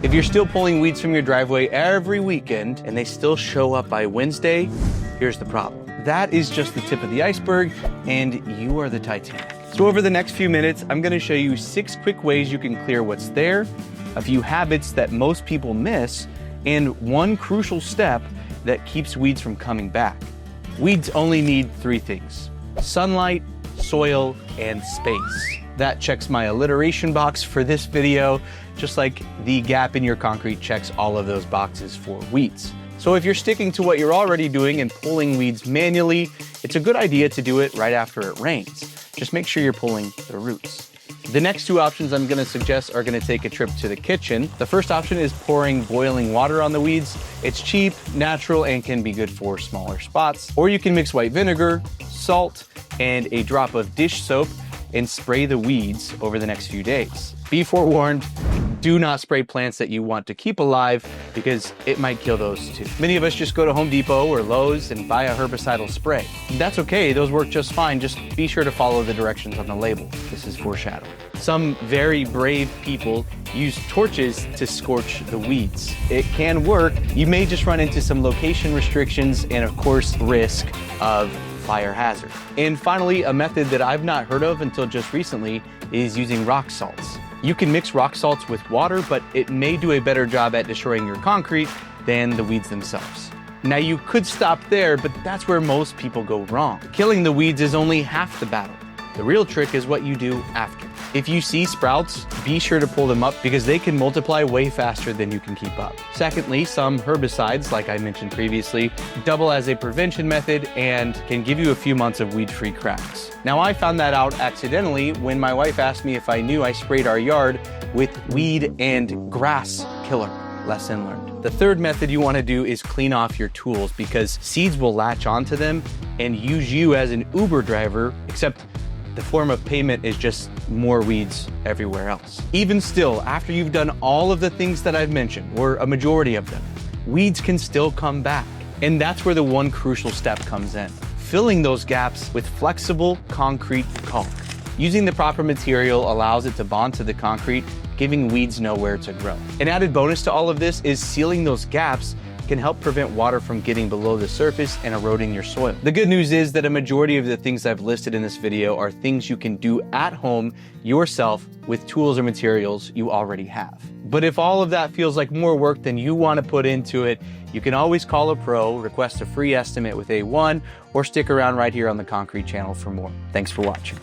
If you're still pulling weeds from your driveway every weekend and they still show up by Wednesday, here's the problem. That is just the tip of the iceberg, and you are the Titanic. So over the next few minutes, I'm gonna show you 6 quick ways you can clear what's there, a few habits that most people miss, and one crucial step that keeps weeds from coming back. Weeds only need 3 things: sunlight, soil, and space. That checks my alliteration box for this video, just like the gap in your concrete checks all of those boxes for weeds. So if you're sticking to what you're already doing and pulling weeds manually, it's a good idea to do it right after it rains. Just make sure you're pulling the roots. The next 2 options I'm gonna suggest are gonna take a trip to the kitchen. The first option is pouring boiling water on the weeds. It's cheap, natural, and can be good for smaller spots. Or you can mix white vinegar, salt, and a drop of dish soap and spray the weeds over the next few days. Be forewarned, do not spray plants that you want to keep alive because it might kill those too. Many of us just go to Home Depot or Lowe's and buy a herbicidal spray. That's okay, those work just fine. Just be sure to follow the directions on the label. This is foreshadowing. Some very brave people use torches to scorch the weeds. It can work. You may just run into some location restrictions and of course risk of fire hazard. And finally, a method that I've not heard of until just recently is using rock salts. You can mix rock salts with water, but it may do a better job at destroying your concrete than the weeds themselves. Now you could stop there, but that's where most people go wrong. Killing the weeds is only half the battle. The real trick is what you do after. If you see sprouts, be sure to pull them up because they can multiply way faster than you can keep up. Secondly, some herbicides, like I mentioned previously, double as a prevention method and can give you a few months of weed-free cracks. Now I found that out accidentally when my wife asked me if I knew I sprayed our yard with weed and grass killer. Lesson learned. The third method you want to do is clean off your tools because seeds will latch onto them and use you as an Uber driver, except the form of payment is just more weeds everywhere else. Even still, after you've done all of the things that I've mentioned, or a majority of them, weeds can still come back. And that's where the one crucial step comes in: filling those gaps with flexible concrete caulk. Using the proper material allows it to bond to the concrete, giving weeds nowhere to grow. An added bonus to all of this is sealing those gaps can help prevent water from getting below the surface and eroding your soil. The good news is that a majority of the things I've listed in this video are things you can do at home yourself with tools or materials you already have. But if all of that feels like more work than you want to put into it, you can always call a pro, request a free estimate with A1, or stick around right here on the Concrete channel for more. Thanks for watching.